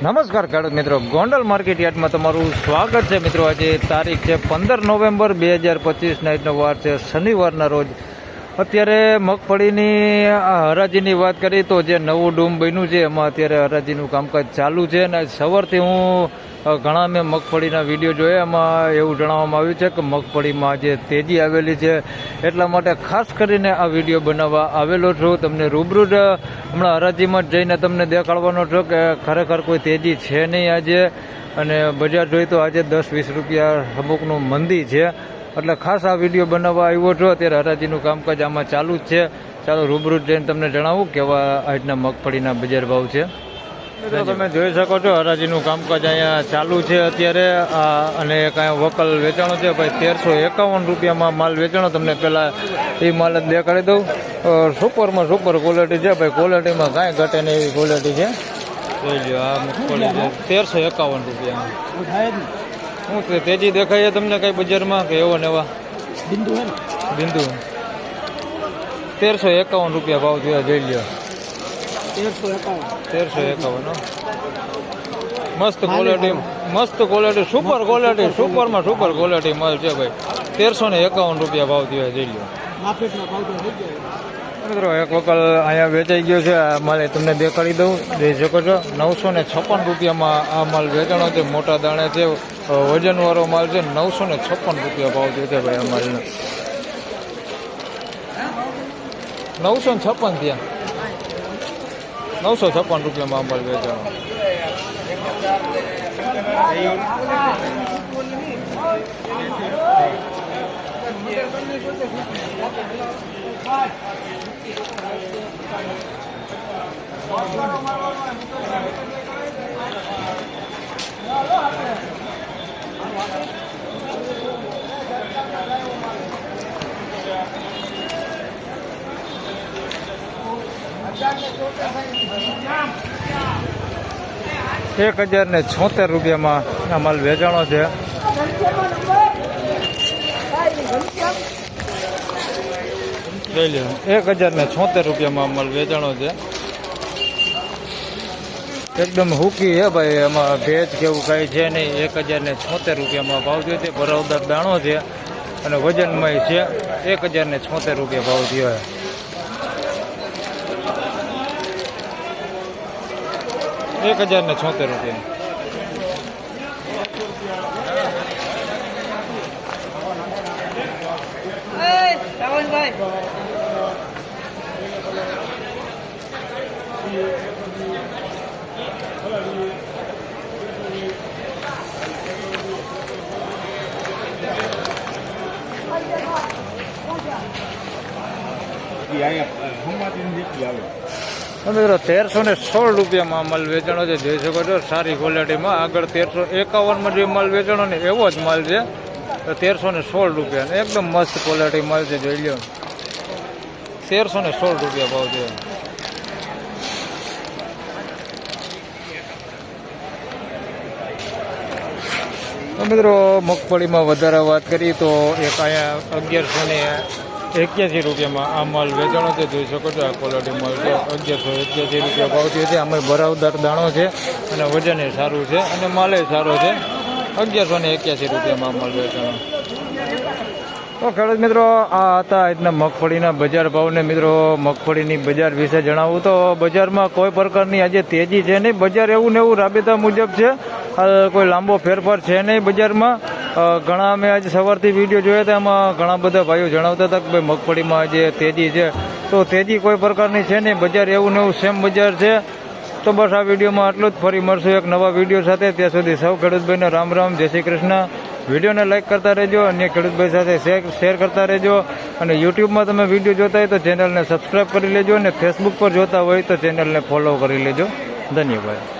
નમસ્કાર ખેડૂત મિત્રો, ગોંડલ માર્કેટ યાર્ડમાં તમારું સ્વાગત છે. મિત્રો આજે તારીખ છે 15 નવેમ્બર 2025, નાઇટનો વાર છે શનિવારના રોજ. અત્યારે મગફળીની હરાજીની વાત કરી તો જે નવું ડૂમ બન્યું છે એમાં અત્યારે હરાજીનું કામકાજ ચાલુ છે. અને સવારથી હું ઘણા મેં મગફળીના વિડીયો જોયા, એમાં એવું જણાવવામાં આવ્યું છે કે મગફળીમાં જે તેજી આવેલી છે, એટલા માટે ખાસ કરીને આ વિડીયો બનાવવા આવેલો છું. તમને રૂબરૂ જ હમણાં હરાજીમાં જઈને તમને દેખાડવાનો છું કે ખરેખર કોઈ તેજી છે નહીં આજે. અને બજાર જોઈ તો આજે 10-20 રૂપિયા અમુકનું મંદી છે, એટલે ખાસ આ વિડીયો બનાવવા આવ્યો છો. અત્યારે હરાજીનું કામકાજ આમાં ચાલુ જ છે. ચાલો રૂબરૂ જઈને તમને જણાવું કેવા આજના મગફળીના બજાર ભાવ છે. તમે જોઈ શકો છો હરાજીનું કામકાજ અહીંયા ચાલુ છે અત્યારે. અને કાંઈ વકલ વેચાણો છે ભાઈ 1351 રૂપિયામાં માલ વેચાણો. તમને પહેલાં એ માલ જ દેખાડી દઉં. સુપરમાં સુપર ક્વોલિટી છે ભાઈ, ક્વોલિટીમાં કાંઈ ઘટે નહીં એવી ક્વોલિટી છે. જોઈ લો આ મગફળી છે 1351 રૂપિયામાં. શું તેજી દેખાય છે તમને કઈ બજારમાં કે એવો ને એવા? બિંદુ 1351 રૂપિયા ભાવ થયા. જોઈ લો 1351. મસ્ત ક્વોલિટી સુપર ક્વોલિટી, સુપરમાં સુપર ક્વોલિટી માલ છે ભાઈ. 1351 રૂપિયા ભાવ થયો. જોઈ લો મિત્રો, એક વકલ અહીંયા વેચાઈ ગયો છે. આ માલ તમને દેખાડી દઉં, જોઈ શકો છો 956 રૂપિયામાં આ માલ વેચાણો છે. મોટા દાણે છે, વજનવાળો માલ છે. 956 રૂપિયા ભાવ થયો છે ભાઈ આ માલનો. 956 થયા. 956 રૂપિયામાં આ માલ વેચાણો. $1076 રૂપિયામાં આ માલ વેચાણો છે. લઈ લો 1076 રૂપિયામાં માલ વેચાણો છે. એકદમ હુકી હે ભાઈ, એમાં ભેજ કેવું કાંઈ છે નહીં. 1076 રૂપિયામાં ભાવ થયો છે. ભરાવદાર દાણો છે અને વજનમાં છે. 1076 રૂપિયા ભાવ થયો. 1076 રૂપિયા. મિત્રો 1316 રૂપિયામાં માલ વેચાણો છે. જોઈ શકો છો સારી ક્વોલિટીમાં. આગળ 1351માં જે માલ વેચાણો ને એવો જ માલ છે. 1316 રૂપિયા એકદમ મસ્ત ક્વોલિટી માલ છે. જોઈ લો 1316 રૂપિયા ભાવ છે. મિત્રો મગફળીમાં વધારે વાત કરીએ તો એક અહીંયા 1181 રૂપિયામાં આ માલ વેચાણો છે. જોઈ શકો છો આ ક્વોલિટી માલ છે. 1181 રૂપિયા ભાવ થયો છે. આમાં ભરાવદાર દાણો છે અને વજન એ સારું છે અને માલે સારો છે. 1181 રૂપિયામાં માલ વેચાણો. તો ખેડૂત મિત્રો, આ હતા આજના મગફળીના બજાર ભાવને. મિત્રો મગફળીની બજાર વિશે જણાવું તો બજારમાં કોઈ પ્રકારની આજે તેજી છે નહીં. બજાર એવું ને એવું રાબેતા મુજબ છે. કોઈ લાંબો ફેરફાર છે નહીં બજારમાં. ઘણા મેં આજે સવારથી વિડીયો જોયા હતા, એમાં ઘણા બધા ભાઈઓ જણાવતા હતા કે ભાઈ મગફળીમાં જે તેજી છે, તો તેજી કોઈ પ્રકારની છે નહીં. બજાર એવું ને એવું સેમ બજાર છે. તો બસ આ વિડીયોમાં આટલું જ. ફરી મળશું એક નવા વિડીયો સાથે. ત્યાં સુધી સૌ ખેડૂતભાઈને રામ રામ, જય શ્રી કૃષ્ણ. વિડીયોને લાઇક કરતા રહેજો, અન્ય ખેડૂતભાઈ સાથે શેર કરતા રહેજો. અને યુટ્યુબમાં તમે વિડીયો જોતા હોય તો ચેનલને સબસ્ક્રાઈબ કરી લેજો. અને ફેસબુક પર જોતા હોય તો ચેનલને ફોલો કરી લેજો. ધન્યવાદ.